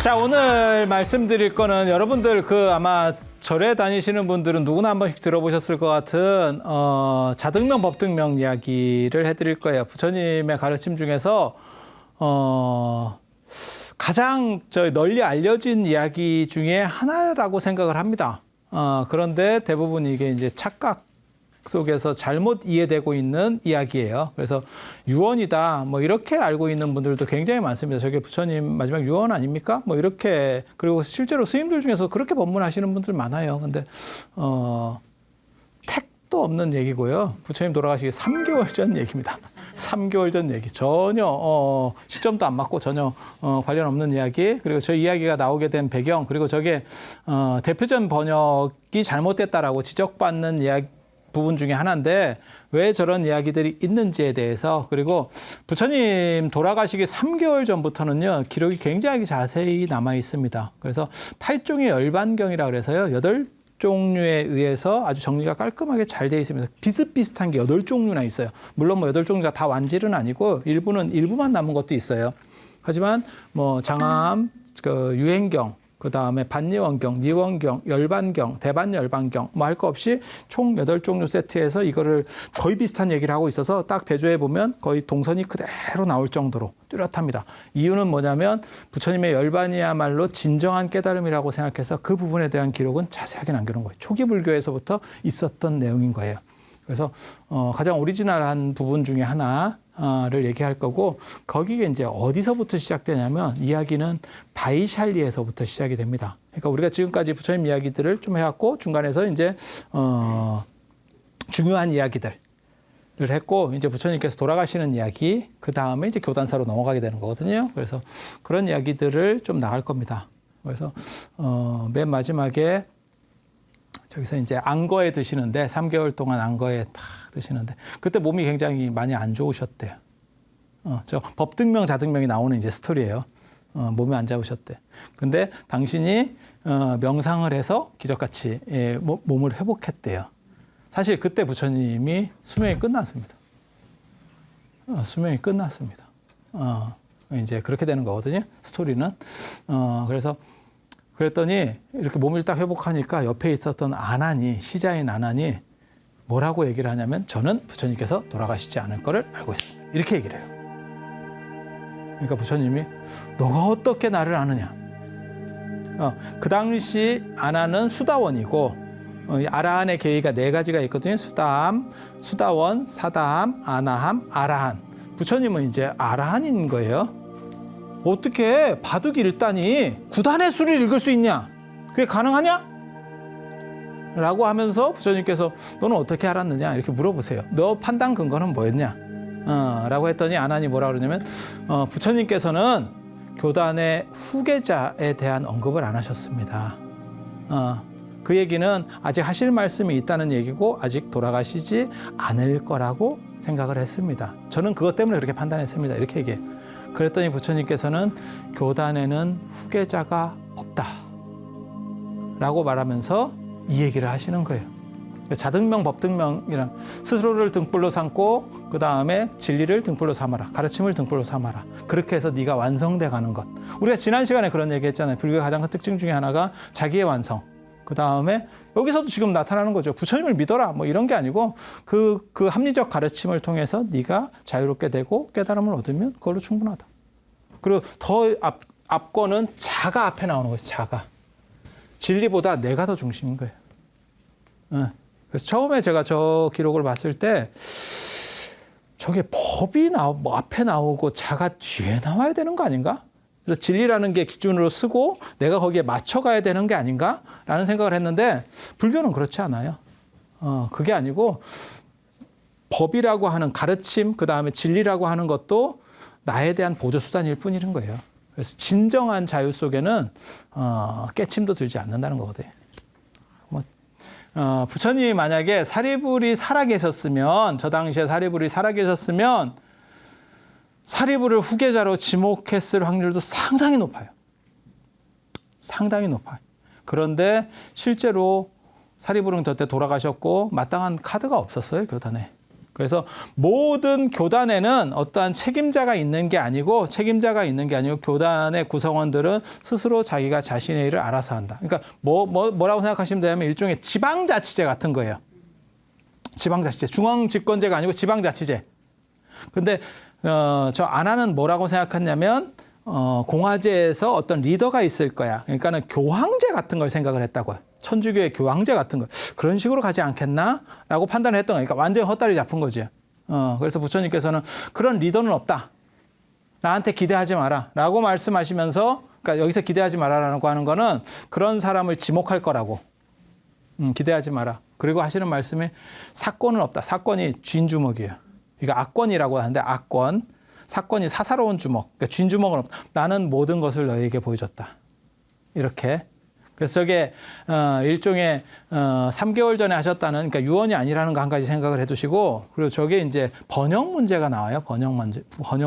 자, 오늘 말씀드릴 거는 여러분들 아마 절에 다니시는 분들은 누구나 한 번씩 들어보셨을 것 같은 자등명 법등명 이야기를 해드릴 거예요. 부처님의 가르침 중에서 가장 널리 알려진 이야기 중에 하나라고 생각을 합니다. 그런데 대부분 이게 이제 착각 속에서 잘못 이해되고 있는 이야기예요. 그래서 유언이다 뭐 이렇게 알고 있는 분들도 굉장히 많습니다. 저게 부처님 마지막 유언 아닙니까? 뭐 이렇게, 그리고 실제로 스님들 중에서 그렇게 법문하시는 분들 많아요. 근데 택도 없는 얘기고요. 부처님 돌아가시기 3개월 전 얘기입니다. 3개월 전 얘기. 전혀 시점도 안 맞고 전혀 관련 없는 이야기. 그리고 저 이야기가 나오게 된 배경, 그리고 저게 대표전 번역이 잘못됐다라고 지적받는 이야기 부분 중에 하나인데 왜 저런 이야기들이 있는지에 대해서, 그리고 부처님 돌아가시기 3개월 전부터는요 기록이 굉장히 자세히 남아 있습니다. 그래서 8종의 열반경이라 그래서요 8종류에 의해서 아주 정리가 깔끔하게 잘 되어 있습니다. 비슷비슷한 게 8종류나 있어요. 물론 뭐 8종류가 다 완질은 아니고 일부만 남은 것도 있어요. 하지만 뭐 장암, 유행경, 그 다음에 반니원경, 니원경, 열반경, 대반열반경 뭐 할 거 없이 총 8종류 세트에서 이거를 거의 비슷한 얘기를 하고 있어서 딱 대조해 보면 거의 동선이 그대로 나올 정도로 뚜렷합니다. 이유는 뭐냐면 부처님의 열반이야말로 진정한 깨달음이라고 생각해서 그 부분에 대한 기록은 자세하게 남겨놓은 거예요. 초기 불교에서부터 있었던 내용인 거예요. 그래서 가장 오리지널한 부분 중에 하나를 얘기할 거고, 거기에 이제 어디서부터 시작되냐면 이야기는 바이샬리에서부터 시작이 됩니다. 그러니까 우리가 지금까지 부처님 이야기들을 좀 해왔고 중간에서 이제 중요한 이야기들을 했고, 이제 부처님께서 돌아가시는 이야기, 그 다음에 이제 교단사로 넘어가게 되는 거거든요. 그래서 그런 이야기들을 좀 나갈 겁니다. 그래서 맨 마지막에 저기서 이제 안거에 드시는데 3개월 동안 안거에 탁 드시는데 그때 몸이 굉장히 많이 안 좋으셨대요. 저 법등명 자등명이 나오는 이제 스토리예요. 몸이 안 좋으셨대. 근데 당신이 명상을 해서 기적같이 몸을 회복했대요. 사실 그때 부처님이 수명이 끝났습니다. 수명이 끝났습니다. 이제 그렇게 되는 거거든요. 스토리는. 그래서 그랬더니 이렇게 몸을 딱 회복하니까 옆에 있었던 아난이, 시자인 아난이 뭐라고 얘기를 하냐면, 저는 부처님께서 돌아가시지 않을 거를 알고 있습니다. 이렇게 얘기를 해요. 그러니까 부처님이 너가 어떻게 나를 아느냐. 그 당시 아난은 수다원이고, 아라한의 계의가 4가지가 있거든요. 수다함, 수다원, 사다함, 아나함, 아라한. 부처님은 이제 아라한인 거예요. 어떻게 바둑 일단이 9단의 수를 읽을 수 있냐? 그게 가능하냐? 라고 하면서 부처님께서 너는 어떻게 알았느냐? 이렇게 물어보세요. 너 판단 근거는 뭐였냐? 라고 했더니 아난이 뭐라 그러냐면 부처님께서는 교단의 후계자에 대한 언급을 안 하셨습니다. 그 얘기는 아직 하실 말씀이 있다는 얘기고 아직 돌아가시지 않을 거라고 생각을 했습니다. 저는 그것 때문에 그렇게 판단했습니다. 이렇게 얘기해요. 그랬더니 부처님께서는 교단에는 후계자가 없다 라고 말하면서 이 얘기를 하시는 거예요. 자등명 법등명이란 스스로를 등불로 삼고 그 다음에 진리를 등불로 삼아라, 가르침을 등불로 삼아라. 그렇게 해서 네가 완성돼 가는 것. 우리가 지난 시간에 그런 얘기 했잖아요. 불교의 가장 큰 특징 중에 하나가 자기의 완성. 그 다음에 여기서도 지금 나타나는 거죠. 부처님을 믿어라 뭐 이런 게 아니고 그 합리적 가르침을 통해서 네가 자유롭게 되고 깨달음을 얻으면 그걸로 충분하다. 그리고 더 앞거는 자가 앞에 나오는 거예요. 자가. 진리보다 내가 더 중심인 거예요. 그래서 처음에 제가 저 기록을 봤을 때 저게 법이 앞에 나오고 자가 뒤에 나와야 되는 거 아닌가? 그래서 진리라는 게 기준으로 쓰고 내가 거기에 맞춰가야 되는 게 아닌가라는 생각을 했는데, 불교는 그렇지 않아요. 그게 아니고 법이라고 하는 가르침, 그 다음에 진리라고 하는 것도 나에 대한 보조수단일 뿐인 거예요. 그래서 진정한 자유 속에는 깨침도 들지 않는다는 거거든요. 부처님이 만약에 사리불이 살아계셨으면, 저 당시에 사리불이 살아계셨으면 사리불을 후계자로 지목했을 확률도 상당히 높아요. 상당히 높아요. 그런데 실제로 사리불은 저때 돌아가셨고 마땅한 카드가 없었어요, 교단에. 그래서 모든 교단에는 어떠한 책임자가 있는 게 아니고 교단의 구성원들은 스스로 자기가 자신의 일을 알아서 한다. 그러니까 뭐라고 생각하시면 되냐면 일종의 지방자치제 같은 거예요. 지방자치제. 중앙집권제가 아니고 지방자치제. 근데 저 안하는 뭐라고 생각했냐면 공화제에서 어떤 리더가 있을 거야. 그러니까는 교황제 같은 걸 생각을 했다고요. 천주교의 교황제 같은 거. 그런 식으로 가지 않겠나라고 판단을 했던 거니까 그러니까 완전히 헛다리 잡은 거지. 그래서 부처님께서는 그런 리더는 없다. 나한테 기대하지 마라. 라고 말씀하시면서 그러니까 여기서 기대하지 마라라고 하는 거는 그런 사람을 지목할 거라고. 기대하지 마라. 그리고 하시는 말씀이 사건은 없다. 사건이 쥔 주먹이에요. 이거 악권이라고 하는데 악권. 사건이 사사로운 주먹. 그러니까 쥔 주먹은 없다. 나는 모든 것을 너에게 보여줬다. 이렇게. 그래서 저게 일종의 3개월 전에 하셨다는 그러니까 유언이 아니라는 거 한 가지 생각을 해두시고 그리고 저게 이제 번역 문제가 나와요. 번역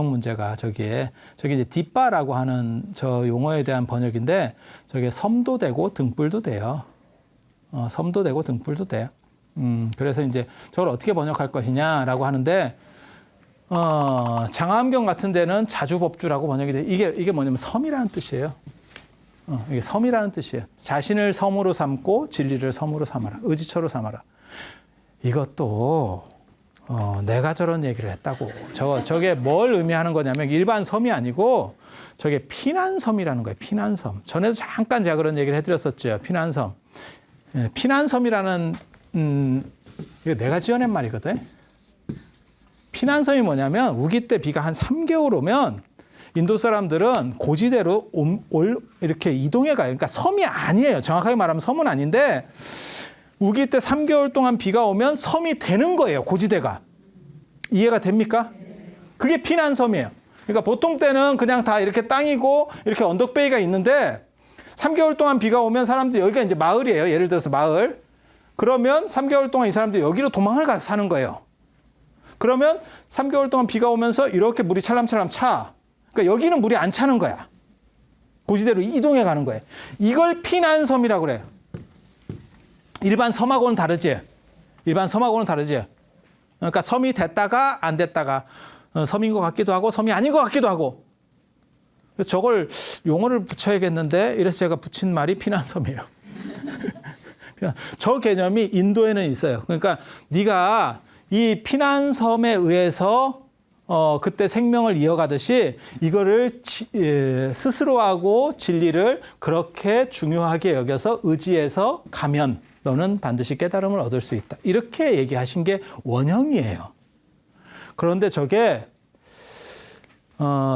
문제가 저기 이제 뒷바라고 하는 저 용어에 대한 번역인데 저게 섬도 되고 등불도 돼요. 섬도 되고 등불도 돼요. 그래서 이제 저걸 어떻게 번역할 것이냐라고 하는데 장화암경 같은 데는 자주법주라고 번역이 돼. 이게 뭐냐면 섬이라는 뜻이에요. 이게 섬이라는 뜻이에요. 자신을 섬으로 삼고 진리를 섬으로 삼아라. 의지처로 삼아라. 이것도 내가 저런 얘기를 했다고. 저게 뭘 의미하는 거냐면 일반 섬이 아니고 저게 피난섬이라는 거예요. 피난섬. 전에도 잠깐 제가 그런 얘기를 해드렸었죠. 피난섬. 피난섬이라는 이거 내가 지어낸 말이거든. 피난섬이 뭐냐면 우기 때 비가 한 3개월 오면 인도 사람들은 고지대로 이렇게 이동해 가요. 그러니까 섬이 아니에요. 정확하게 말하면 섬은 아닌데 우기 때 3개월 동안 비가 오면 섬이 되는 거예요. 고지대가. 이해가 됩니까? 그게 피난섬이에요. 그러니까 보통 때는 그냥 다 이렇게 땅이고 이렇게 언덕배기가 있는데 3개월 동안 비가 오면 사람들이 여기가 이제 마을이에요. 예를 들어서 마을. 그러면 3개월 동안 이 사람들이 여기로 도망을 가서 사는 거예요. 그러면 3개월 동안 비가 오면서 이렇게 물이 찰람찰람 차. 그러니까 여기는 물이 안 차는 거야. 고지대로 이동해 가는 거예요. 이걸 피난섬이라고 그래요. 일반 섬하고는 다르지. 그러니까 섬이 됐다가 안 됐다가 섬인 것 같기도 하고 섬이 아닌 것 같기도 하고. 그래서 저걸 용어를 붙여야겠는데 이래서 제가 붙인 말이 피난섬이에요. 저 개념이 인도에는 있어요. 그러니까 네가 이 피난섬에 의해서 그때 생명을 이어가듯이 이거를 스스로하고 진리를 그렇게 중요하게 여겨서 의지해서 가면 너는 반드시 깨달음을 얻을 수 있다. 이렇게 얘기하신 게 원형이에요. 그런데 저게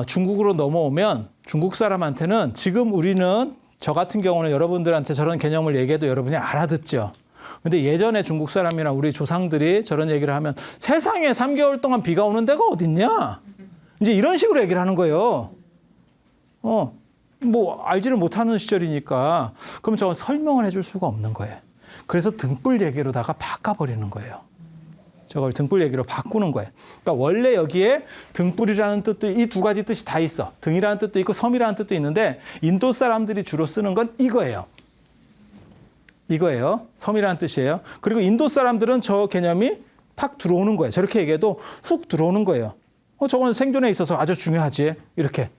중국으로 넘어오면 중국 사람한테는 지금 우리는 저 같은 경우는 여러분들한테 저런 개념을 얘기해도 여러분이 알아듣죠. 근데 예전에 중국 사람이나 우리 조상들이 저런 얘기를 하면 세상에 3개월 동안 비가 오는 데가 어딨냐? 이제 이런 식으로 얘기를 하는 거예요. 뭐 알지를 못하는 시절이니까. 그럼 저건 설명을 해줄 수가 없는 거예요. 그래서 등불 얘기로다가 바꿔버리는 거예요. 저걸 등불 얘기로 바꾸는 거예요. 그러니까 원래 여기에 등불이라는 뜻도 이 두 가지 뜻이 다 있어. 등이라는 뜻도 있고 섬이라는 뜻도 있는데 인도 사람들이 주로 쓰는 건 이거예요. 섬이라는 뜻이에요. 그리고 인도 사람들은 저 개념이 팍 들어오는 거예요. 저렇게 얘기해도 훅 들어오는 거예요. 저건 생존에 있어서 아주 중요하지. 이렇게.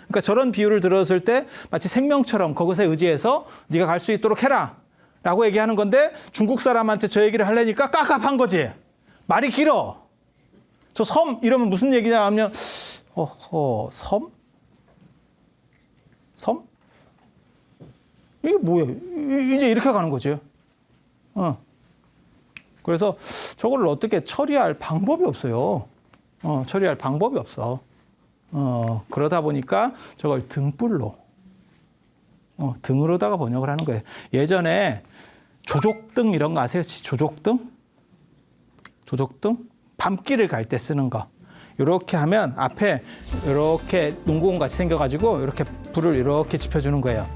그러니까 저런 비유를 들었을 때 마치 생명처럼 그것에 의지해서 네가 갈 수 있도록 해라. 라고 얘기하는 건데 중국 사람한테 저 얘기를 하려니까 깝깝한 거지. 말이 길어. 저 섬 이러면 무슨 얘기냐 하면 섬? 섬? 이게 뭐예요? 이제 이렇게 가는 거죠. 그래서 저거를 어떻게 처리할 방법이 없어요. 처리할 방법이 없어. 그러다 보니까 저걸 등불로, 등으로다가 번역을 하는 거예요. 예전에 조족등 이런 거 아세요? 조족등? 밤길을 갈 때 쓰는 거. 이렇게 하면 앞에 이렇게 농구공 같이 생겨가지고 이렇게 불을 이렇게 지펴주는 거예요.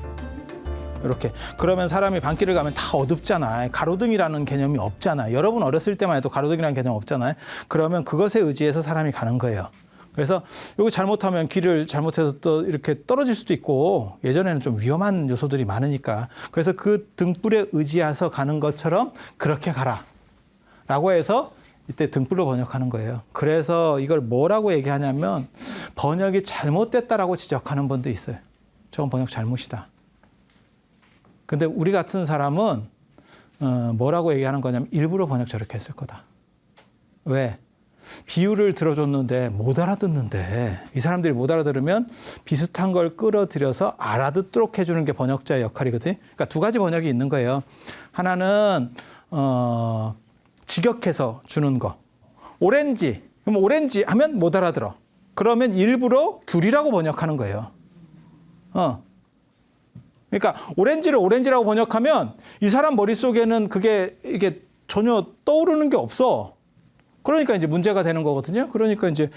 이렇게. 그러면 사람이 밤길을 가면 다 어둡잖아요. 가로등이라는 개념이 없잖아요. 여러분 어렸을 때만 해도 가로등이라는 개념 없잖아요. 그러면 그것에 의지해서 사람이 가는 거예요. 그래서 이거 잘못하면 길을 잘못해서 또 이렇게 떨어질 수도 있고 예전에는 좀 위험한 요소들이 많으니까 그래서 그 등불에 의지해서 가는 것처럼 그렇게 가라 라고 해서 이때 등불로 번역하는 거예요. 그래서 이걸 뭐라고 얘기하냐면 번역이 잘못됐다라고 지적하는 분도 있어요. 저건 번역 잘못이다. 근데 우리 같은 사람은 뭐라고 얘기하는 거냐면 일부러 번역 저렇게 했을 거다. 왜? 비유를 들어줬는데 못 알아듣는데 이 사람들이 못 알아들으면 비슷한 걸 끌어들여서 알아듣도록 해주는 게 번역자의 역할이거든요. 그러니까 두 가지 번역이 있는 거예요. 하나는 직역해서 주는 거. 오렌지. 그럼 오렌지 하면 못 알아들어. 그러면 일부러 귤이라고 번역하는 거예요. 그러니까 오렌지를 오렌지라고 번역하면 이 사람 머릿속에는 이게 전혀 떠오르는 게 없어. 그러니까 이제 문제가 되는 거거든요. 그러니까 이제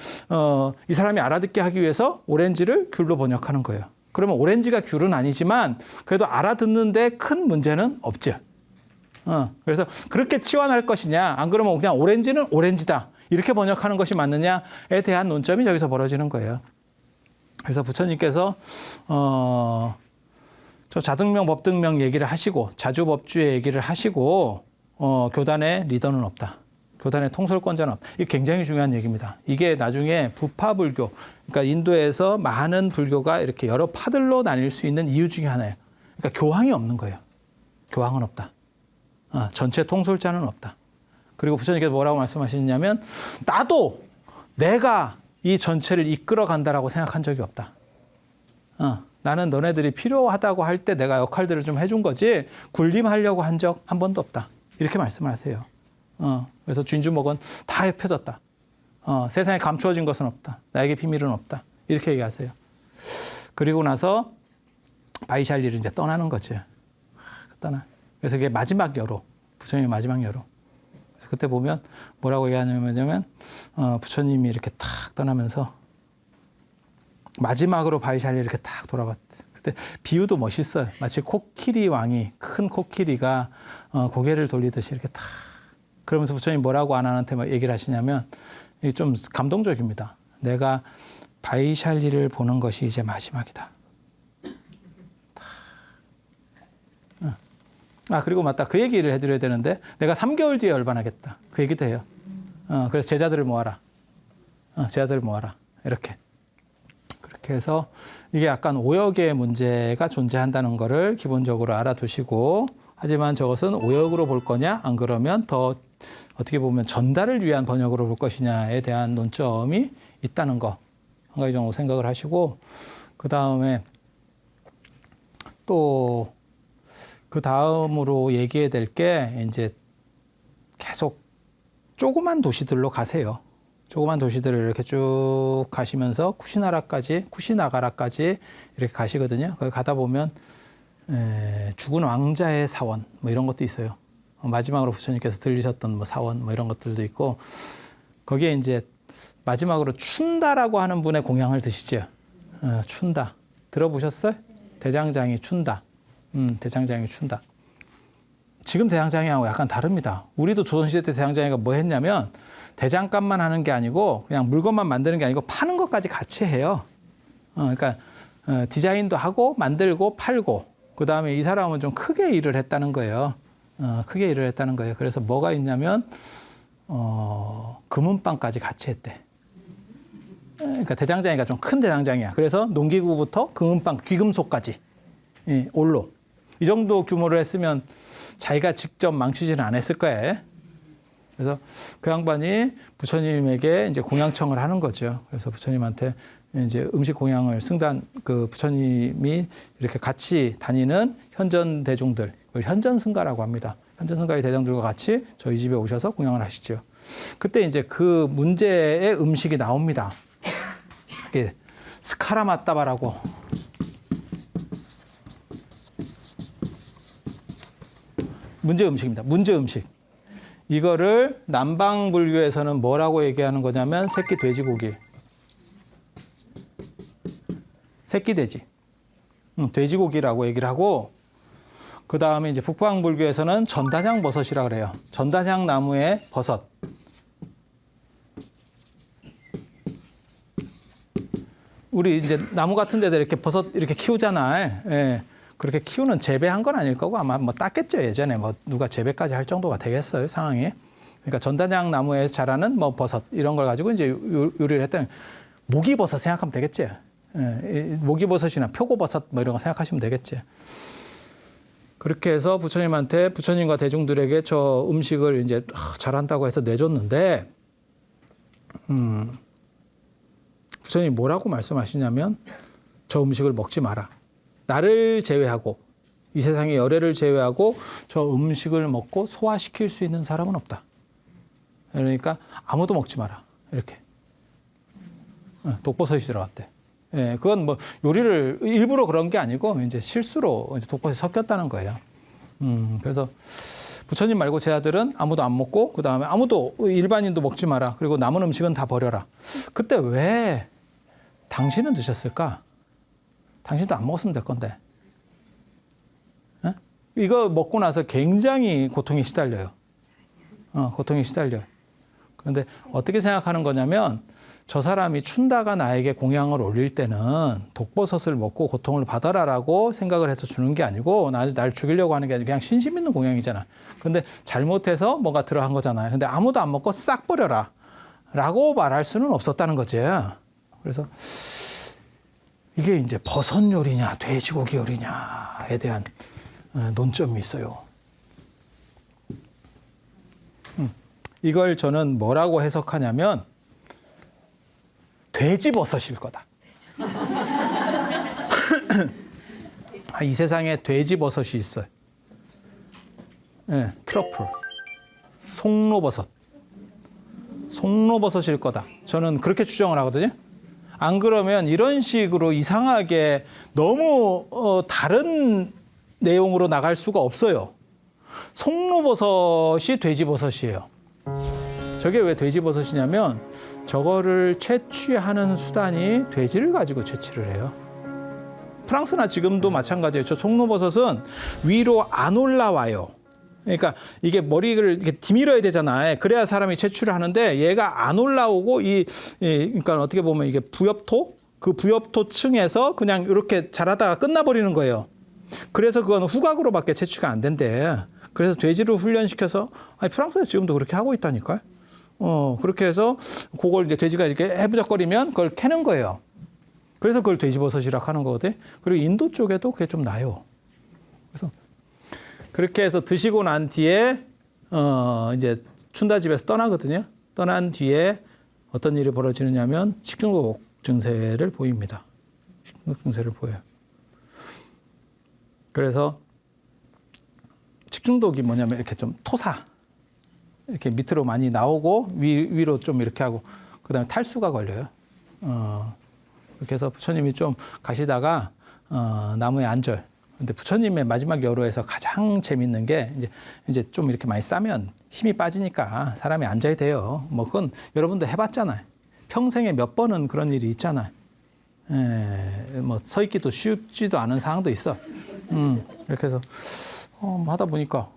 이 사람이 알아듣게 하기 위해서 오렌지를 귤로 번역하는 거예요. 그러면 오렌지가 귤은 아니지만 그래도 알아듣는데 큰 문제는 없죠. 그래서 그렇게 치환할 것이냐, 안 그러면 그냥 오렌지는 오렌지다 이렇게 번역하는 것이 맞느냐에 대한 논점이 여기서 벌어지는 거예요. 그래서 부처님께서 저 자등명 법등명 얘기를 하시고 자주법주의 얘기를 하시고 교단의 리더는 없다. 교단의 통솔권자는 없다. 이게 굉장히 중요한 얘기입니다. 이게 나중에 부파불교, 그러니까 인도에서 많은 불교가 이렇게 여러 파들로 나뉠 수 있는 이유 중에 하나예요. 그러니까 교황이 없는 거예요. 교황은 없다. 전체 통솔자는 없다. 그리고 부처님께서 뭐라고 말씀하시냐면 나도 내가 이 전체를 이끌어 간다라고 생각한 적이 없다. 나는 너네들이 필요하다고 할 때 내가 역할들을 좀 해준 거지 군림하려고 한 적 한 번도 없다. 이렇게 말씀을 하세요. 그래서 쥔주목은 다 펴졌다. 세상에 감추어진 것은 없다. 나에게 비밀은 없다. 이렇게 얘기하세요. 그리고 나서 바이샬리를 이제 떠나는 거지. 그래서 그게 마지막 여로, 부처님의 마지막 여로. 그래서 그때 보면 뭐라고 얘기하냐면 부처님이 이렇게 탁 떠나면서 마지막으로 바이샬리 이렇게 탁 돌아봤대. 그때 비유도 멋있어요. 마치 코끼리 왕이, 큰 코끼리가 고개를 돌리듯이 이렇게 탁. 그러면서 부처님 뭐라고 아난한테 막 얘기를 하시냐면 이게 좀 감동적입니다. 내가 바이샬리를 보는 것이 이제 마지막이다. 그리고 맞다. 그 얘기를 해드려야 되는데 내가 3개월 뒤에 열반하겠다. 그 얘기도 해요. 그래서 제자들을 모아라. 제자들을 모아라. 이렇게. 그렇게 해서 이게 약간 오역의 문제가 존재한다는 거를 기본적으로 알아두시고 하지만 저것은 오역으로 볼 거냐 안 그러면 더 어떻게 보면 전달을 위한 번역으로 볼 것이냐에 대한 논점이 있다는 거 한 가지 정도 생각을 하시고 그 다음에 또 그 다음으로 얘기해야 될 게 이제 계속 조그만 도시들로 가세요. 조그만 도시들을 이렇게 쭉 가시면서 쿠시나가라까지 이렇게 가시거든요. 거기 가다 보면 죽은 왕자의 사원 뭐 이런 것도 있어요. 마지막으로 부처님께서 들리셨던 뭐 사원 뭐 이런 것들도 있고 거기에 이제 마지막으로 춘다라고 하는 분의 공양을 드시죠. 춘다 들어보셨어요? 대장장이 춘다. 대장장이 춘다. 지금 대장장이하고 약간 다릅니다. 우리도 조선시대 때 대장장이가 뭐 했냐면 대장간만 하는 게 아니고 그냥 물건만 만드는 게 아니고 파는 것까지 같이 해요. 그러니까 디자인도 하고 만들고 팔고 그 다음에 이 사람은 좀 크게 일을 했다는 거예요. 크게 일을 했다는 거예요. 그래서 뭐가 있냐면 금은방까지 같이 했대. 그러니까 대장장이가 좀 큰 대장장이야. 그래서 농기구부터 금은방, 귀금속까지 올로 이 정도 규모를 했으면 자기가 직접 망치지는 않았을 거예요. 그래서 그 양반이 부처님에게 이제 공양청을 하는 거죠. 그래서 부처님한테 이제 음식 공양을 그 부처님이 이렇게 같이 다니는 현전 대중들, 현전 승가라고 합니다. 현전 승가의 대중들과 같이 저희 집에 오셔서 공양을 하시죠. 그때 이제 그 문제의 음식이 나옵니다. 이게 스카라마따바라고. 문제 음식입니다. 문제 음식. 이거를 남방불교에서는 뭐라고 얘기하는 거냐면 새끼 돼지고기. 새끼 돼지. 돼지고기라고 얘기를 하고 그 다음에 이제 북방불교에서는 전다장 버섯이라고 그래요. 전다장 나무의 버섯. 우리 이제 나무 같은 데서 이렇게 버섯 이렇게 키우잖아요. 예. 그렇게 키우는 재배한 건 아닐 거고 아마 뭐 땄겠죠. 예전에 뭐 누가 재배까지 할 정도가 되겠어요. 상황이. 그러니까 전단양 나무에서 자라는 뭐 버섯 이런 걸 가지고 이제 요리를 했더니 모기버섯 생각하면 되겠지. 예, 모기버섯이나 표고버섯 뭐 이런 거 생각하시면 되겠지. 그렇게 해서 부처님한테 부처님과 대중들에게 저 음식을 이제 잘한다고 해서 내줬는데, 부처님이 뭐라고 말씀하시냐면 저 음식을 먹지 마라. 나를 제외하고 이 세상의 열애를 제외하고 저 음식을 먹고 소화시킬 수 있는 사람은 없다. 그러니까 아무도 먹지 마라. 이렇게. 독버섯이 들어갔대. 예, 그건 뭐 요리를 일부러 그런 게 아니고 이제 실수로 이제 독버섯이 섞였다는 거예요. 그래서 부처님 말고 제 아들은 아무도 안 먹고 그 다음에 아무도 일반인도 먹지 마라. 그리고 남은 음식은 다 버려라. 그때 왜 당신은 드셨을까? 당신도 안 먹었으면 될 건데. 예? 이거 먹고 나서 굉장히 고통에 시달려요. 고통에 시달려요. 그런데 어떻게 생각하는 거냐면 저 사람이 춘다가 나에게 공양을 올릴 때는 독버섯을 먹고 고통을 받아라라고 생각을 해서 주는 게 아니고 날 죽이려고 하는 게 아니고 그냥 신심 있는 공양이잖아. 근데 잘못해서 뭐가 들어간 거잖아요. 근데 아무도 안 먹고 싹 버려라 라고 말할 수는 없었다는 거지. 그래서 이게 이제 버섯 요리냐 돼지고기 요리냐에 대한 논점이 있어요. 이걸 저는 뭐라고 해석하냐면 돼지버섯일 거다. 이 세상에 돼지버섯이 있어요. 네, 트러플, 송로버섯일 거다. 저는 그렇게 추정을 하거든요. 안 그러면 이런 식으로 이상하게 너무 다른 내용으로 나갈 수가 없어요. 송로버섯이 돼지버섯이에요. 저게 왜 돼지버섯이냐면 저거를 채취하는 수단이 돼지를 가지고 채취를 해요. 프랑스나 지금도 마찬가지예요. 저 송로버섯은 위로 안 올라와요. 그러니까 이게 머리를 이렇게 디밀어야 되잖아요. 그래야 사람이 채취를 하는데 얘가 안 올라오고 그러니까 어떻게 보면 이게 부엽토? 그 부엽토 층에서 그냥 이렇게 자라다가 끝나버리는 거예요. 그래서 그건 후각으로밖에 채취가 안 된대. 그래서 돼지를 훈련시켜서 프랑스에서 지금도 그렇게 하고 있다니까요. 그렇게 해서 그걸 이제 돼지가 이렇게 해부적거리면 그걸 캐는 거예요. 그래서 그걸 돼지버섯이라고 하는 거거든. 그리고 인도 쪽에도 그게 좀 나요. 그래서 그렇게 해서 드시고 난 뒤에 이제 춘다집에서 떠나거든요. 떠난 뒤에 어떤 일이 벌어지느냐면 식중독 증세를 보입니다. 식중독 증세를 보여요. 그래서 식중독이 뭐냐면 이렇게 좀 토사. 이렇게 밑으로 많이 나오고 위로 좀 이렇게 하고 그다음에 탈수가 걸려요. 그렇게 해서 부처님이 좀 가시다가 나무에 앉아요. 근데 부처님의 마지막 여로에서 가장 재밌는 게 이제 좀 이렇게 많이 싸면 힘이 빠지니까 사람이 앉아야 돼요. 뭐 그건 여러분도 해봤잖아요. 평생에 몇 번은 그런 일이 있잖아요. 뭐 서 있기도 쉽지도 않은 상황도 있어. 이렇게 해서 하다 보니까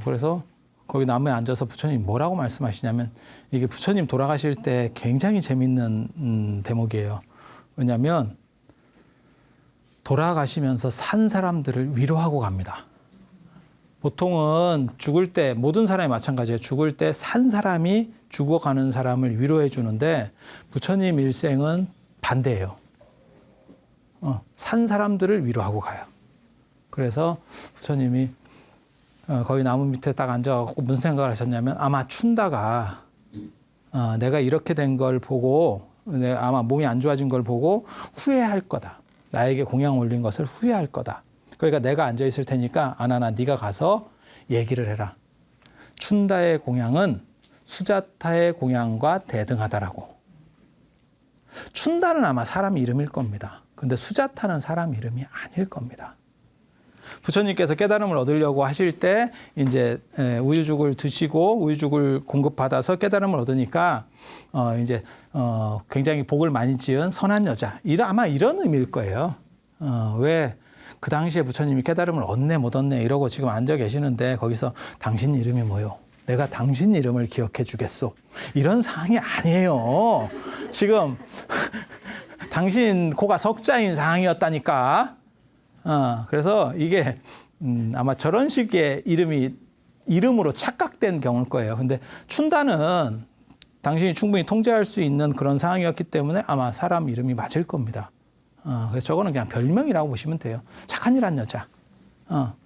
그래서 거기 나무에 앉아서 부처님 뭐라고 말씀하시냐면 이게 부처님 돌아가실 때 굉장히 재밌는 대목이에요. 왜냐하면 돌아가시면서 산 사람들을 위로하고 갑니다. 보통은 죽을 때 모든 사람이 마찬가지예요. 죽을 때 산 사람이 죽어가는 사람을 위로해 주는데 부처님 일생은 반대예요. 산 사람들을 위로하고 가요. 그래서 부처님이 거기 나무 밑에 딱 앉아갖고 무슨 생각을 하셨냐면 아마 춘다가 내가 이렇게 된 걸 보고 내가 아마 몸이 안 좋아진 걸 보고 후회할 거다. 나에게 공양 올린 것을 후회할 거다. 그러니까 내가 앉아 있을 테니까 아나나 네가 가서 얘기를 해라. 춘다의 공양은 수자타의 공양과 대등하다라고. 춘다는 아마 사람 이름일 겁니다. 근데 수자타는 사람 이름이 아닐 겁니다. 부처님께서 깨달음을 얻으려고 하실 때 이제 우유죽을 드시고 우유죽을 공급받아서 깨달음을 얻으니까 이제 굉장히 복을 많이 지은 선한 여자. 아마 이런 의미일 거예요. 왜 그 당시에 부처님이 깨달음을 얻네 못 얻네 이러고 지금 앉아 계시는데 거기서 당신 이름이 뭐요? 내가 당신 이름을 기억해 주겠소. 이런 상황이 아니에요. 지금 당신 고가 석자인 상황이었다니까. 그래서 이게 아마 저런 식의 이름이 이름으로 착각된 경우일 거예요. 근데 춘다는 당신이 충분히 통제할 수 있는 그런 상황이었기 때문에 아마 사람 이름이 맞을 겁니다. 그래서 저거는 그냥 별명이라고 보시면 돼요. 착한 일 한 여자.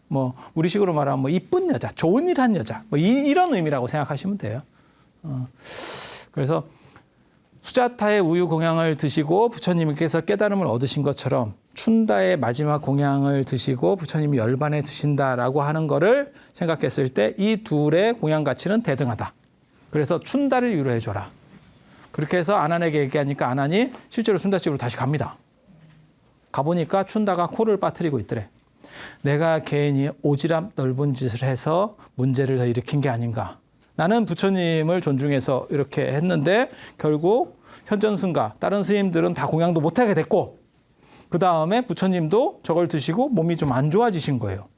뭐 우리식으로 말하면 뭐 이쁜 여자, 좋은 일 한 여자. 뭐 이런 의미라고 생각하시면 돼요. 그래서 수자타의 우유 공양을 드시고 부처님께서 깨달음을 얻으신 것처럼 춘다의 마지막 공양을 드시고 부처님이 열반에 드신다라고 하는 거를 생각했을 때 이 둘의 공양 가치는 대등하다. 그래서 춘다를 위로해 줘라. 그렇게 해서 아난에게 얘기하니까 아난이 실제로 춘다 집으로 다시 갑니다. 가보니까 춘다가 코를 빠뜨리고 있더래. 내가 괜히 오지랖 넓은 짓을 해서 문제를 더 일으킨 게 아닌가. 나는 부처님을 존중해서 이렇게 했는데 결국 현전승가 다른 스님들은 다 공양도 못하게 됐고 그 다음에 부처님도 저걸 드시고 몸이 좀 안 좋아지신 거예요.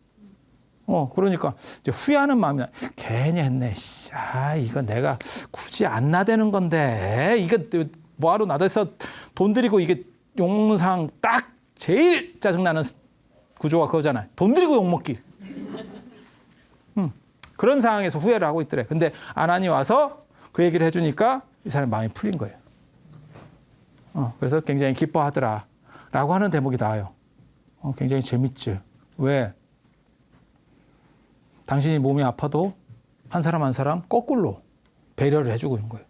그러니까 이제 후회하는 마음이 괜히 했네. 이거 내가 굳이 안 나대는 건데 이거 뭐하러 나대서 돈 들이고 이게 욕먹는 상황 딱 제일 짜증나는 구조가 그거잖아요. 돈 들이고 욕먹기. 그런 상황에서 후회를 하고 있더래. 근데 아난이 와서 그 얘기를 해주니까 이 사람이 마음이 풀린 거예요. 그래서 굉장히 기뻐하더라. 라고 하는 대목이 나와요. 굉장히 재밌죠. 왜? 당신이 몸이 아파도 한 사람 한 사람 거꾸로 배려를 해주고 있는 거예요.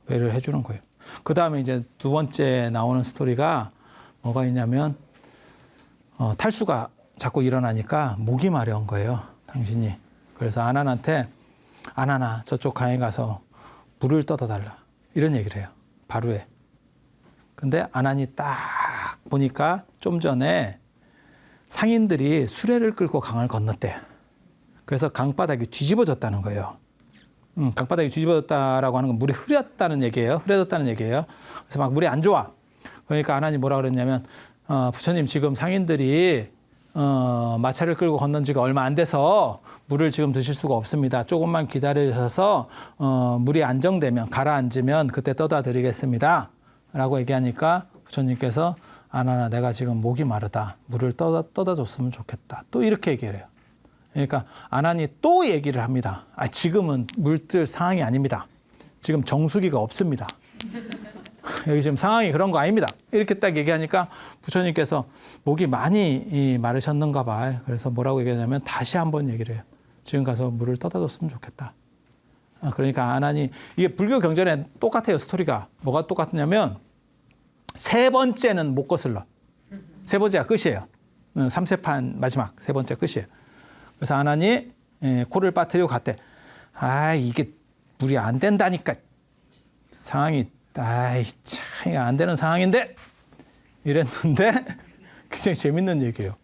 배려를 해주는 거예요. 그 다음에 이제 두 번째 나오는 스토리가 뭐가 있냐면, 탈수가 자꾸 일어나니까 목이 마려운 거예요. 당신이. 그래서 아난한테, 아난아, 저쪽 강에 가서 물을 떠다 달라. 이런 얘기를 해요. 바루에. 근데 아난이 딱 보니까 좀 전에 상인들이 수레를 끌고 강을 건넜대. 그래서 강바닥이 뒤집어졌다는 거예요. 강바닥이 뒤집어졌다라고 하는 건 물이 흐렸다는 얘기예요. 흐려졌다는 얘기예요. 그래서 막 물이 안 좋아. 그러니까 아난이 뭐라 그랬냐면, 부처님 지금 상인들이 마차를 끌고 건넌 지가 얼마 안 돼서 물을 지금 드실 수가 없습니다. 조금만 기다리셔서 물이 안정되면, 가라앉으면 그때 떠다 드리겠습니다. 라고 얘기하니까 부처님께서 아난아, 내가 지금 목이 마르다. 물을 떠다 줬으면 좋겠다. 또 이렇게 얘기를 해요. 그러니까 아난이 또 얘기를 합니다. 지금은 물들 상황이 아닙니다. 지금 정수기가 없습니다. 여기 지금 상황이 그런 거 아닙니다. 이렇게 딱 얘기하니까 부처님께서 목이 많이 마르셨는가 봐. 그래서 뭐라고 얘기하냐면 다시 한번 얘기를 해요. 지금 가서 물을 떠다 줬으면 좋겠다. 그러니까 아난이, 이게 불교 경전에 똑같아요. 스토리가. 뭐가 똑같냐면 세 번째는 못 거슬러. 세 번째가 끝이에요. 3세판 마지막 세 번째 끝이에요. 그래서 아난이 코를 빠뜨리고 갔대. 이게 물이 안 된다니까. 상황이 참 안 되는 상황인데 이랬는데 굉장히 재밌는 얘기예요.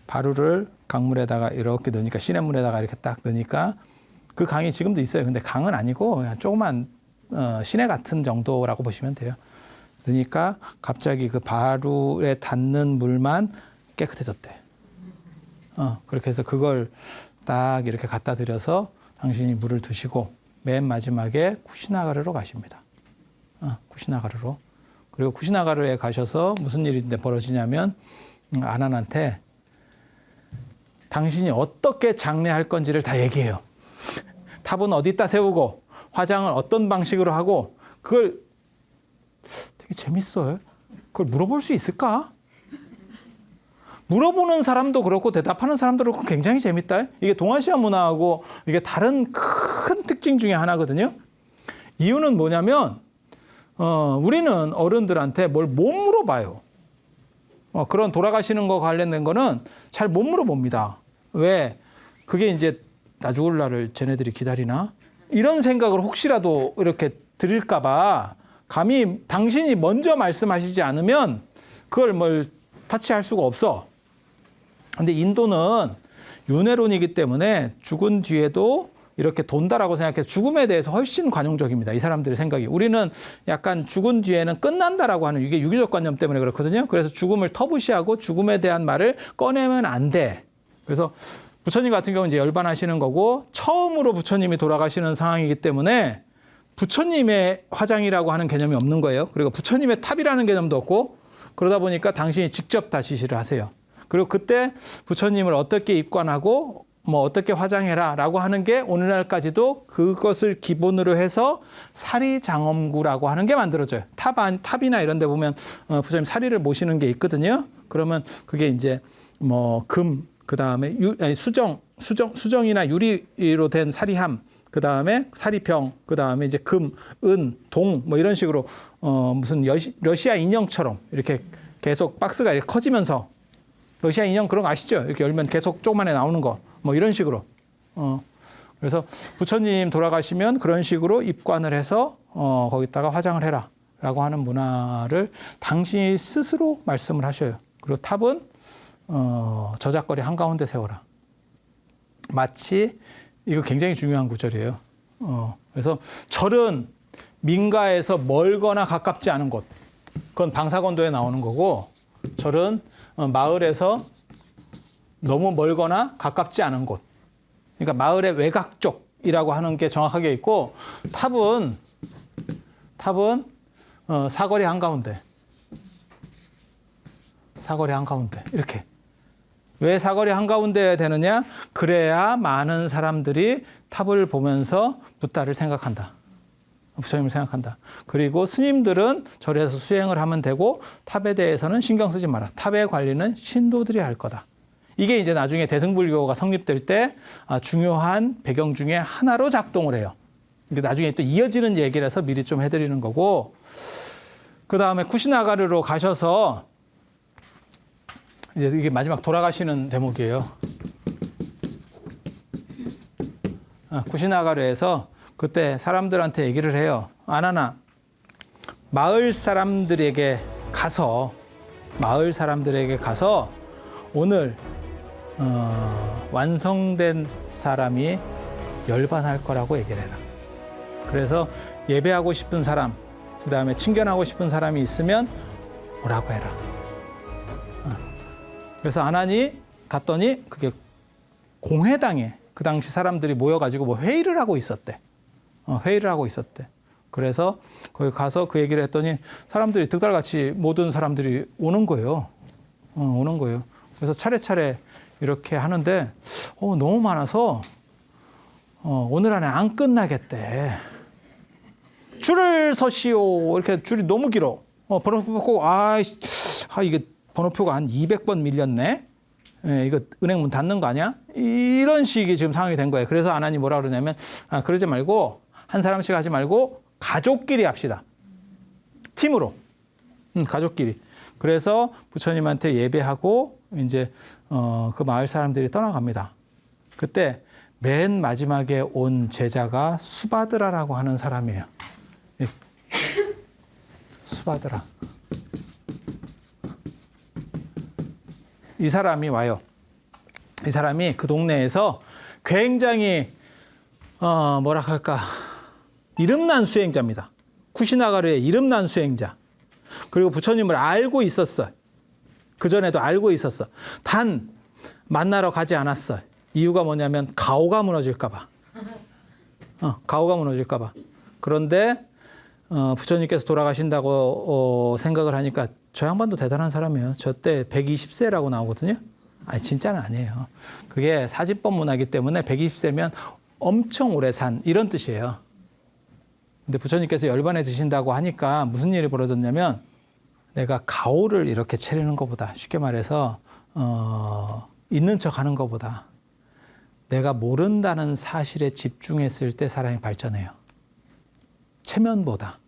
바루를 강물에다가 이렇게 넣으니까, 시냇물에다가 이렇게 딱 넣으니까 그 강이 지금도 있어요. 근데 강은 아니고 그냥 조그만 시내 같은 정도라고 보시면 돼요. 넣으니까 갑자기 그 바루에 닿는 물만 깨끗해졌대. 그렇게 해서 그걸 딱 이렇게 갖다 드려서 당신이 물을 드시고 맨 마지막에 쿠시나가르로 가십니다. 쿠시나가르로. 그리고 쿠시나가르에 가셔서 무슨 일이 벌어지냐면 아난한테 당신이 어떻게 장례할 건지를 다 얘기해요. 탑은 어디다 세우고 화장을 어떤 방식으로 하고, 그걸 되게 재밌어요. 그걸 물어볼 수 있을까? 물어보는 사람도 그렇고 대답하는 사람도 그렇고 굉장히 재밌다. 이게 동아시아 문화하고 이게 다른 큰 특징 중에 하나거든요. 이유는 뭐냐면 우리는 어른들한테 뭘 못 물어봐요. 그런 돌아가시는 거 관련된 거는 잘 못 물어봅니다. 왜? 그게 이제 나 죽을 날을 쟤네들이 기다리나? 이런 생각을 혹시라도 이렇게 드릴까 봐 감히 당신이 먼저 말씀하시지 않으면 그걸 뭘 타치할 수가 없어. 근데 인도는 윤회론이기 때문에 죽은 뒤에도 이렇게 돈다라고 생각해서 죽음에 대해서 훨씬 관용적입니다. 이 사람들의 생각이. 우리는 약간 죽은 뒤에는 끝난다라고 하는, 이게 유교적 관념 때문에 그렇거든요. 그래서 죽음을 터부시하고 죽음에 대한 말을 꺼내면 안 돼. 그래서 부처님 같은 경우는 이제 열반하시는 거고 처음으로 부처님이 돌아가시는 상황이기 때문에 부처님의 화장이라고 하는 개념이 없는 거예요. 그리고 부처님의 탑이라는 개념도 없고, 그러다 보니까 당신이 직접 다 지시를 하세요. 그리고 그때 부처님을 어떻게 입관하고 뭐 어떻게 화장해라라고 하는 게 오늘날까지도 그것을 기본으로 해서 사리장엄구라고 하는 게 만들어져요. 탑이나 이런 데 보면 부처님 사리를 모시는 게 있거든요. 그러면 그게 이제 뭐 금, 그다음에 수정이나 유리로 된 사리함, 그다음에 사리병, 그다음에 이제 금, 은, 동 뭐 이런 식으로 무슨 러시아 인형처럼 이렇게 계속 박스가 이렇게 커지면서 러시아 인형 그런 거 아시죠? 이렇게 열면 계속 조그만해 나오는 거. 뭐 이런 식으로. 그래서 부처님 돌아가시면 그런 식으로 입관을 해서 거기다가 화장을 해라 라고 하는 문화를 당시 스스로 말씀을 하셔요. 그리고 탑은 저작거리 한가운데 세워라. 마치 이거 굉장히 중요한 구절이에요. 그래서 절은 민가에서 멀거나 가깝지 않은 곳. 그건 방사건도에 나오는 거고, 절은 마을에서 너무 멀거나 가깝지 않은 곳. 그러니까 마을의 외곽 쪽이라고 하는 게 정확하게 있고, 탑은 사거리 한가운데. 사거리 한가운데. 이렇게. 왜 사거리 한가운데에 되느냐? 그래야 많은 사람들이 탑을 보면서 붓다를 생각한다. 부처님을 생각한다. 그리고 스님들은 절에서 수행을 하면 되고 탑에 대해서는 신경 쓰지 마라. 탑의 관리는 신도들이 할 거다. 이게 이제 나중에 대승불교가 성립될 때 중요한 배경 중에 하나로 작동을 해요. 근데 나중에 또 이어지는 얘기라서 미리 좀 해드리는 거고, 그 다음에 쿠시나가르로 가셔서 이제 이게 마지막 돌아가시는 대목이에요. 쿠시나가르에서 그때 사람들한테 얘기를 해요. 아나나, 마을 사람들에게 가서 오늘 완성된 사람이 열반할 거라고 얘기를 해라. 그래서 예배하고 싶은 사람, 그 다음에 친견하고 싶은 사람이 있으면 오라고 해라. 그래서 아난이 갔더니 그게 공회당에 그 당시 사람들이 모여가지고 뭐 회의를 하고 있었대. 그래서 거기 가서 그 얘기를 했더니 사람들이 득달같이 모든 사람들이 오는 거예요. 그래서 차례차례 이렇게 하는데 너무 많아서 오늘 안에 안 끝나겠대. 줄을 서시오. 이렇게 줄이 너무 길어. 번호표 받고 이게 번호표가 한 200번 밀렸네. 이거 은행문 닫는 거 아니야? 이런 식이 지금 상황이 된 거예요. 그래서 아난이 뭐라 그러냐면 그러지 말고 한 사람씩 하지 말고 가족끼리 합시다. 팀으로. 가족끼리. 그래서 부처님한테 예배하고 이제 그 마을 사람들이 떠나갑니다. 그때 맨 마지막에 온 제자가 수바드라라고 하는 사람이에요. 수바드라. 이 사람이 와요. 이 사람이 그 동네에서 굉장히 뭐라 할까, 이름난 수행자입니다. 쿠시나가르의 이름난 수행자. 그리고 부처님을 알고 있었어. 그전에도 알고 있었어. 단 만나러 가지 않았어. 이유가 뭐냐면 가오가 무너질까 봐. 가오가 무너질까 봐. 그런데 부처님께서 돌아가신다고 생각을 하니까 저 양반도 대단한 사람이에요. 저 때 120세라고 나오거든요. 아니 진짜는 아니에요. 그게 사진법 문화이기 때문에 120세면 엄청 오래 산 이런 뜻이에요. 근데 부처님께서 열반해지신다고 하니까 무슨 일이 벌어졌냐면, 내가 가오를 이렇게 차리는 것보다, 쉽게 말해서 있는 척 하는 것보다 내가 모른다는 사실에 집중했을 때 사람이 발전해요. 체면보다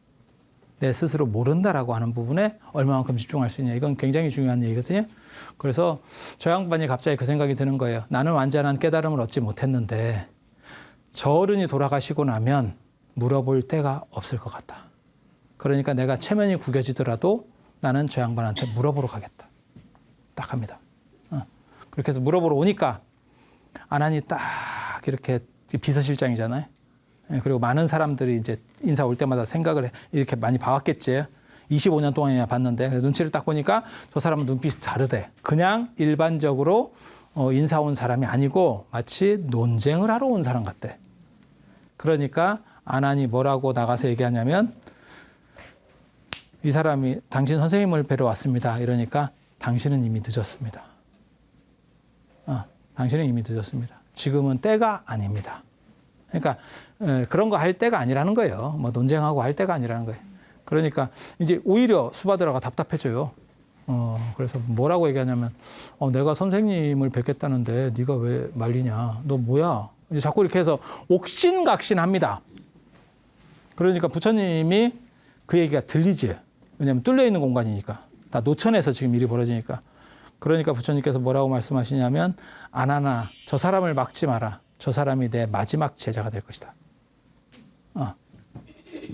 내 스스로 모른다라고 하는 부분에 얼마만큼 집중할 수 있냐. 이건 굉장히 중요한 얘기거든요. 그래서 저 양반이 갑자기 그 생각이 드는 거예요. 나는 완전한 깨달음을 얻지 못했는데 저 어른이 돌아가시고 나면 물어볼 데가 없을 것 같다. 그러니까 내가 체면이 구겨지더라도 나는 저 양반한테 물어보러 가겠다. 딱 합니다. 그렇게 해서 물어보러 오니까 아난이 딱 이렇게 비서실장이잖아요. 그리고 많은 사람들이 이제 인사 올 때마다 생각을 이렇게 많이 봐왔겠지. 25년 동안이나 봤는데 눈치를 딱 보니까 저 사람은 눈빛이 다르대. 그냥 일반적으로 인사 온 사람이 아니고 마치 논쟁을 하러 온 사람 같대. 그러니까 아난이 뭐라고 나가서 얘기하냐면, 이 사람이 당신 선생님을 뵈러 왔습니다. 이러니까 당신은 이미 늦었습니다. 당신은 이미 늦었습니다. 지금은 때가 아닙니다. 그러니까 그런 거 할 때가 아니라는 거예요. 뭐 논쟁하고 할 때가 아니라는 거예요. 그러니까 이제 오히려 수바드라가 답답해져요. 그래서 뭐라고 얘기하냐면 내가 선생님을 뵙겠다는데 네가 왜 말리냐? 너 뭐야? 이제 자꾸 이렇게 해서 옥신각신합니다. 그러니까 부처님이 그 얘기가 들리지. 왜냐하면 뚫려 있는 공간이니까. 다 노천에서 지금 일이 벌어지니까. 그러니까 부처님께서 뭐라고 말씀하시냐면 아나나 저 사람을 막지 마라. 저 사람이 내 마지막 제자가 될 것이다.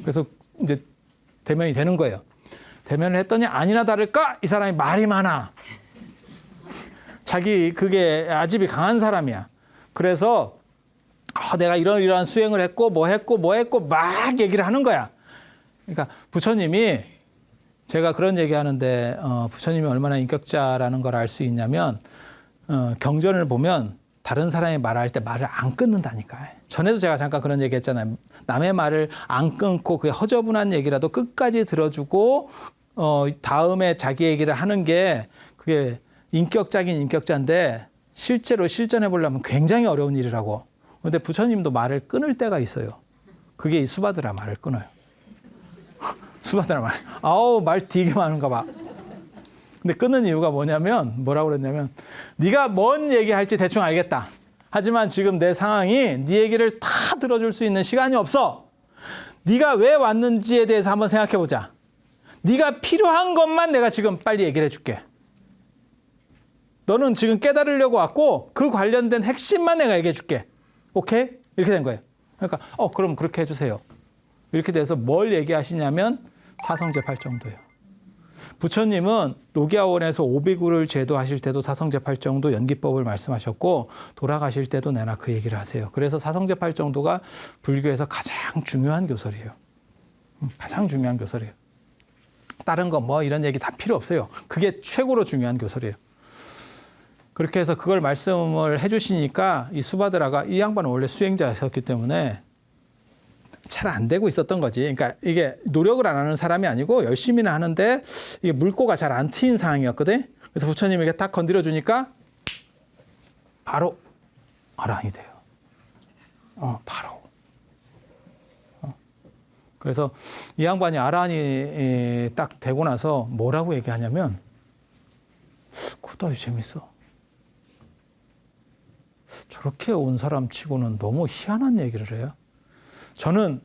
그래서 이제 대면이 되는 거예요. 대면을 했더니 아니나 다를까 이 사람이 말이 많아. 자기 그게 아집이 강한 사람이야. 그래서 내가 이러한 수행을 했고 뭐 했고 막 얘기를 하는 거야. 그러니까 부처님이 제가 그런 얘기하는데 부처님이 얼마나 인격자라는 걸 알 수 있냐면 경전을 보면 다른 사람이 말할 때 말을 안 끊는다니까. 전에도 제가 잠깐 그런 얘기 했잖아요. 남의 말을 안 끊고 그 허저분한 얘기라도 끝까지 들어주고 다음에 자기 얘기를 하는 게 그게 인격자긴 인격자인데 실제로 실전해 보려면 굉장히 어려운 일이라고. 그런데 부처님도 말을 끊을 때가 있어요. 그게 이 수바드라 말을 끊어요. 수바드라 말. 말 되게 많은가 봐. 근데 끊는 이유가 뭐라고 그랬냐면 네가 뭔 얘기할지 대충 알겠다. 하지만 지금 내 상황이 네 얘기를 다 들어줄 수 있는 시간이 없어. 네가 왜 왔는지에 대해서 한번 생각해 보자. 네가 필요한 것만 내가 지금 빨리 얘기를 해줄게. 너는 지금 깨달으려고 왔고 그 관련된 핵심만 내가 얘기해 줄게. 오케이? 이렇게 된 거예요. 그러니까 그럼 그렇게 해주세요. 이렇게 돼서 뭘 얘기하시냐면 사성제 8정도예요. 부처님은 노기아원에서 오비구를 제도하실 때도 사성제 8정도 연기법을 말씀하셨고 돌아가실 때도 내나 그 얘기를 하세요. 그래서 사성제 8정도가 불교에서 가장 중요한 교설이에요. 가장 중요한 교설이에요. 다른 거 뭐 이런 얘기 다 필요 없어요. 그게 최고로 중요한 교설이에요. 그렇게 해서 그걸 말씀을 해주시니까 이 수바드라가 이 양반은 원래 수행자였기 때문에 잘 안 되고 있었던 거지. 그러니까 이게 노력을 안 하는 사람이 아니고 열심히는 하는데 이게 물꼬가 잘 안 트인 상황이었거든. 그래서 부처님에게 딱 건드려 주니까 바로 아라한이 돼요. 바로. 그래서 이 양반이 아라한이 딱 되고 나서 뭐라고 얘기하냐면 그것도 아주 재밌어. 저렇게 온 사람 치고는 너무 희한한 얘기를 해요. 저는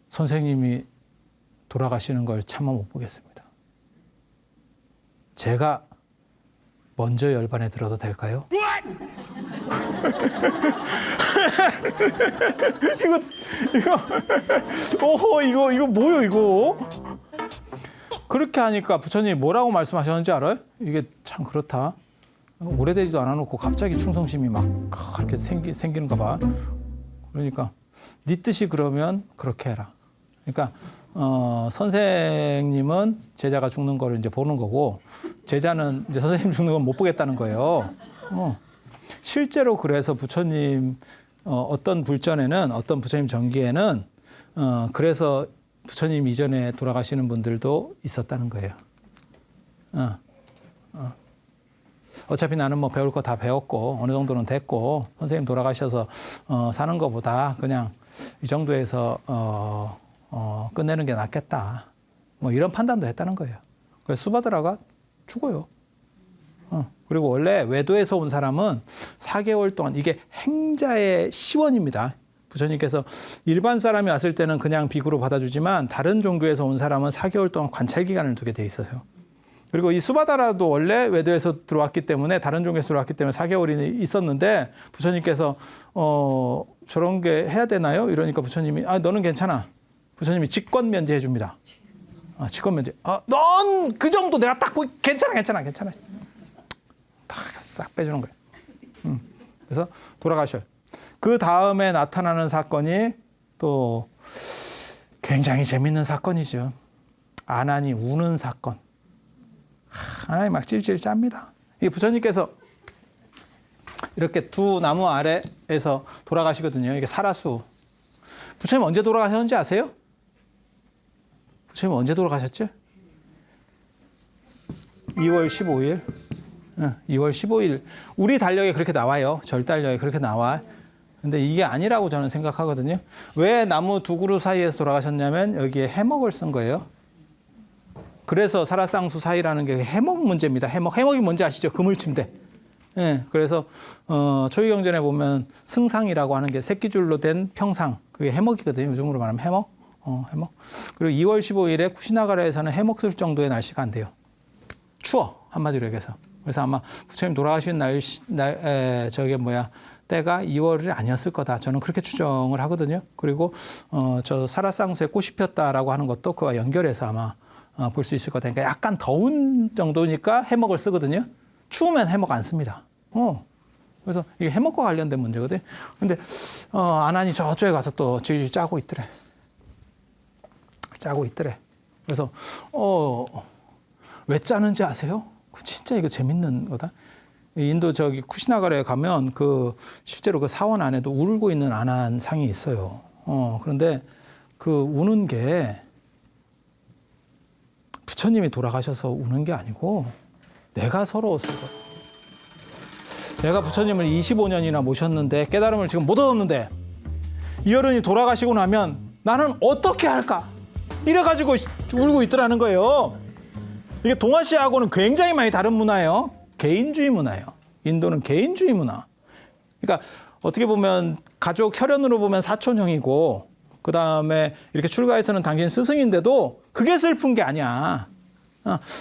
선생님이 돌아가시는 걸 차마 못 보겠습니다. 제가 먼저 열반에 들어도 될까요? 이거 뭐요 이거? 그렇게 하니까 부처님이 뭐라고 말씀하셨는지 알아요? 이게 참 그렇다. 오래되지도 않아놓고 갑자기 충성심이 막 그렇게 생기는가 봐. 그러니까 네 뜻이 그러면 그렇게 해라. 그러니까 선생님은 제자가 죽는 거를 이제 보는 거고 제자는 이제 선생님 죽는 건 못 보겠다는 거예요. 실제로 그래서 부처님 어떤 불전에는 어떤 부처님 전기에는 그래서 부처님 이전에 돌아가시는 분들도 있었다는 거예요. 어차피 나는 뭐 배울 거 다 배웠고 어느 정도는 됐고 선생님 돌아가셔서 사는 것보다 그냥 이 정도에서 끝내는 게 낫겠다. 뭐 이런 판단도 했다는 거예요. 그래서 수바드라가 죽어요. 그리고 원래 외도에서 온 사람은 4개월 동안 이게 행자의 시원입니다. 부처님께서 일반 사람이 왔을 때는 그냥 비구로 받아주지만 다른 종교에서 온 사람은 4개월 동안 관찰 기간을 두게 돼 있어요. 그리고 이 수바다라도 원래 외도에서 들어왔기 때문에 다른 종교에서 들어왔기 때문에 4개월이 있었는데 부처님께서 저런 게 해야 되나요? 이러니까 부처님이 너는 괜찮아. 부처님이 직권 면제해 줍니다. 직권 면제. 넌 그 정도 내가 딱 보기 괜찮아. 다 싹 빼주는 거예요. 그래서 돌아가셔요. 그 다음에 나타나는 사건이 또 굉장히 재밌는 사건이죠. 아난이 우는 사건. 아난이 막 찔찔 짭니다. 이 부처님께서 이렇게 두 나무 아래에서 돌아가시거든요. 이게 사라수. 부처님 언제 돌아가셨는지 아세요? 부처님 언제 돌아가셨죠? 2월 15일. 2월 15일. 우리 달력에 그렇게 나와요. 절 달력에 그렇게 나와. 근데 이게 아니라고 저는 생각하거든요. 왜 나무 두 그루 사이에서 돌아가셨냐면 여기에 해먹을 쓴 거예요. 그래서 사라쌍수 사이라는 게 해먹 문제입니다. 해먹이 뭔지 아시죠? 그물침대. 예, 그래서 초기경전에 보면 승상이라고 하는 게 새끼줄로 된 평상. 그게 해먹이거든요. 요즘으로 말하면 해먹. 해먹. 그리고 2월 15일에 쿠시나가라에서는 해먹 쓸 정도의 날씨가 안 돼요. 추워. 한마디로 얘기해서. 그래서 아마 부처님 돌아가신 때가 2월이 아니었을 거다. 저는 그렇게 추정을 하거든요. 그리고 저 사라쌍수에 꽃이 폈다라고 하는 것도 그와 연결해서 아마 볼 수 있을 거다. 그러니까 약간 더운 정도니까 해먹을 쓰거든요. 추우면 해먹 안 씁니다. 그래서 이게 해먹과 관련된 문제거든요. 근데 아난이 저쪽에 가서 또 질질 짜고 있더래. 그래서 왜 짜는지 아세요? 진짜 이거 재밌는 거다. 인도 저기 쿠시나가라에 가면 실제로 그 사원 안에도 울고 있는 아난 상이 있어요. 그런데 그 우는 게 부처님이 돌아가셔서 우는 게 아니고 내가 서러워서 그래. 내가 부처님을 25년이나 모셨는데 깨달음을 지금 못 얻었는데 이 어른이 돌아가시고 나면 나는 어떻게 할까? 이래가지고 울고 있더라는 거예요. 이게 동아시아하고는 굉장히 많이 다른 문화예요. 개인주의 문화예요. 인도는 개인주의 문화. 그러니까 어떻게 보면 가족 혈연으로 보면 사촌형이고 그 다음에 이렇게 출가해서는 당신 스승인데도 그게 슬픈 게 아니야.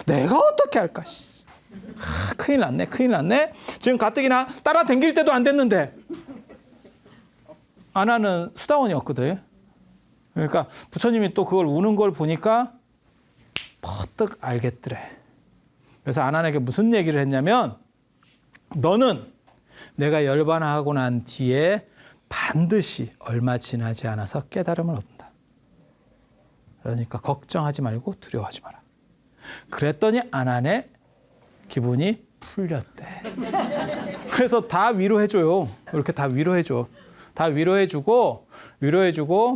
내가 어떻게 할까? 큰일 났네. 지금 가뜩이나 따라 댕길 때도 안 됐는데 아나는 수다원이었거든. 그러니까 부처님이 또 그걸 우는 걸 보니까 퍼뜩 알겠더래. 그래서 아난에게 무슨 얘기를 했냐면 너는 내가 열반하고 난 뒤에 반드시 얼마 지나지 않아서 깨달음을 얻는다. 그러니까 걱정하지 말고 두려워하지 마라. 그랬더니 아난의 기분이 풀렸대. 그래서 다 위로해줘요. 이렇게 다 위로해줘. 다 위로해주고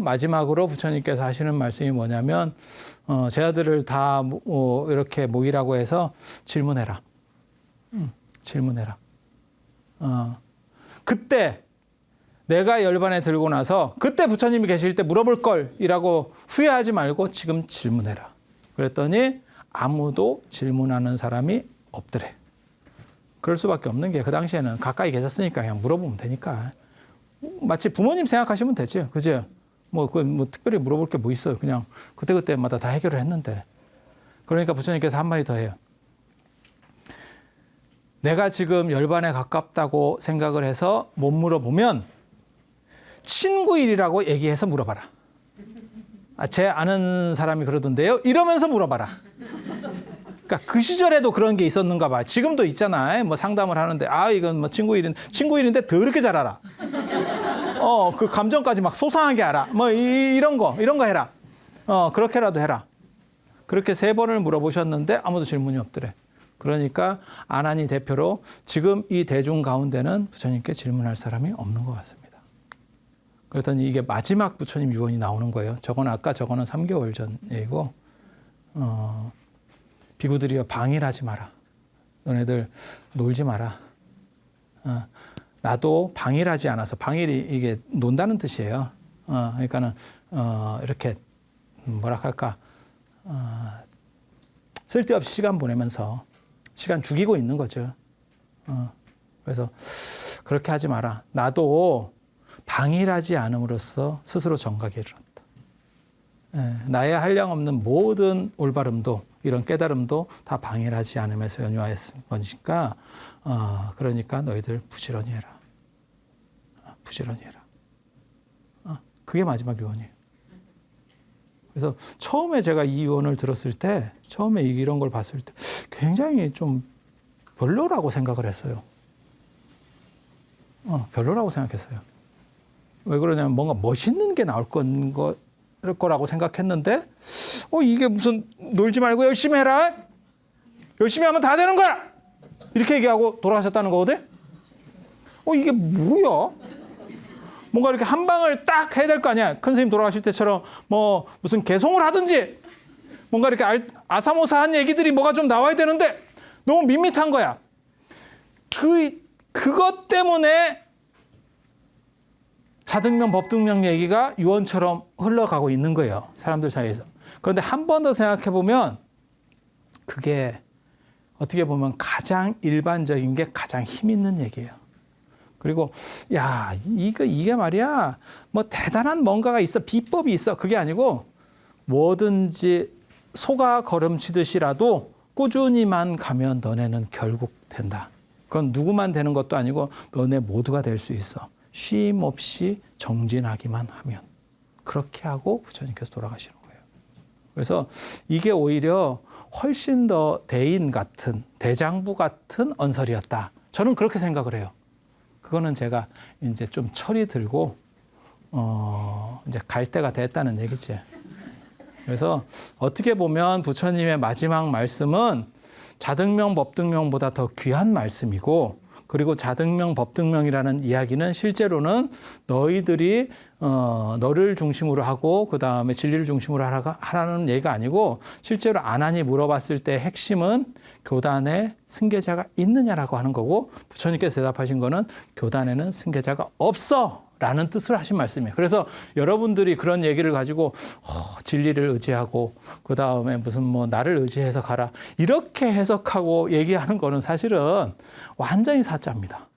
마지막으로 부처님께서 하시는 말씀이 뭐냐면 제자들을 다 이렇게 모이라고 해서 질문해라. 질문해라. 그때 내가 열반에 들고 나서 그때 부처님이 계실 때 물어볼 걸이라고 후회하지 말고 지금 질문해라. 그랬더니 아무도 질문하는 사람이 없더래. 그럴 수밖에 없는 게 그 당시에는 가까이 계셨으니까 그냥 물어보면 되니까. 마치 부모님 생각하시면 되죠. 그죠? 뭐 특별히 물어볼 게 뭐 있어요. 그냥 그때그때마다 다 해결을 했는데. 그러니까 부처님께서 한마디 더 해요. 내가 지금 열반에 가깝다고 생각을 해서 못 물어보면 친구일이라고 얘기해서 물어봐라. 제 아는 사람이 그러던데요. 이러면서 물어봐라. 그러니까 그 시절에도 그런 게 있었는가 봐. 지금도 있잖아. 뭐 상담을 하는데 이건 뭐 친구일인데 더럽게 잘 알아. 그 감정까지 막 소상하게 알아. 뭐 이런 거 해라. 그렇게라도 해라. 그렇게 3번을 물어보셨는데 아무도 질문이 없더래. 그러니까 아난이 대표로 지금 이 대중 가운데는 부처님께 질문할 사람이 없는 것 같습니다. 그랬더니 이게 마지막 부처님 유언이 나오는 거예요. 저거는 3개월 전 얘기고 비구들이여 방일하지 마라. 너네들 놀지 마라. 나도 방일하지 않아서 방일이 이게 논다는 뜻이에요. 그러니까는 이렇게 뭐라 할까 쓸데없이 시간 보내면서 시간 죽이고 있는 거죠. 그래서 그렇게 하지 마라. 나도 방일하지 않음으로써 스스로 정각에 이르렀다. 나의 한량없는 모든 올바름도 이런 깨달음도 다 방일하지 않으면서 연유하였은 거니까 그러니까 너희들 부지런히 해라. 부지런히 해라. 그게 마지막 유언이에요. 그래서 처음에 제가 이 유언을 들었을 때 처음에 이런 걸 봤을 때 굉장히 좀 별로라고 생각을 했어요. 별로라고 생각했어요. 왜 그러냐면 뭔가 멋있는 게 나올 거라고 생각했는데 이게 무슨 놀지 말고 열심히 해라. 열심히 하면 다 되는 거야. 이렇게 얘기하고 돌아가셨다는 거거든. 이게 뭐야? 뭔가 이렇게 한 방을 딱 해야 될 거 아니야. 큰 스님 돌아가실 때처럼 뭐 무슨 개송을 하든지 뭔가 이렇게 아사모사한 얘기들이 뭐가 좀 나와야 되는데 너무 밋밋한 거야. 그것 때문에 자등명, 법등명 얘기가 유언처럼 흘러가고 있는 거예요. 사람들 사이에서. 그런데 한 번 더 생각해 보면 그게 어떻게 보면 가장 일반적인 게 가장 힘 있는 얘기예요. 그리고 야, 이게 말이야. 뭐 대단한 뭔가가 있어. 비법이 있어. 그게 아니고 뭐든지 소가 걸음치듯이라도 꾸준히만 가면 너네는 결국 된다. 그건 누구만 되는 것도 아니고 너네 모두가 될 수 있어. 쉼 없이 정진하기만 하면. 그렇게 하고 부처님께서 돌아가시는 거예요. 그래서 이게 오히려 훨씬 더 대인 같은, 대장부 같은 언설이었다. 저는 그렇게 생각을 해요. 그거는 제가 이제 좀 철이 들고, 이제 갈 때가 됐다는 얘기지. 그래서 어떻게 보면 부처님의 마지막 말씀은 자등명, 법등명보다 더 귀한 말씀이고, 그리고 자등명, 법등명이라는 이야기는 실제로는 너희들이 너를 중심으로 하고 그 다음에 진리를 중심으로 하라는 얘기가 아니고 실제로 아난이 물어봤을 때 핵심은 교단에 승계자가 있느냐라고 하는 거고 부처님께서 대답하신 거는 교단에는 승계자가 없어 라는 뜻을 하신 말씀이에요. 그래서 여러분들이 그런 얘기를 가지고 진리를 의지하고 그 다음에 무슨 뭐 나를 의지해서 가라 이렇게 해석하고 얘기하는 거는 사실은 완전히 사짜입니다.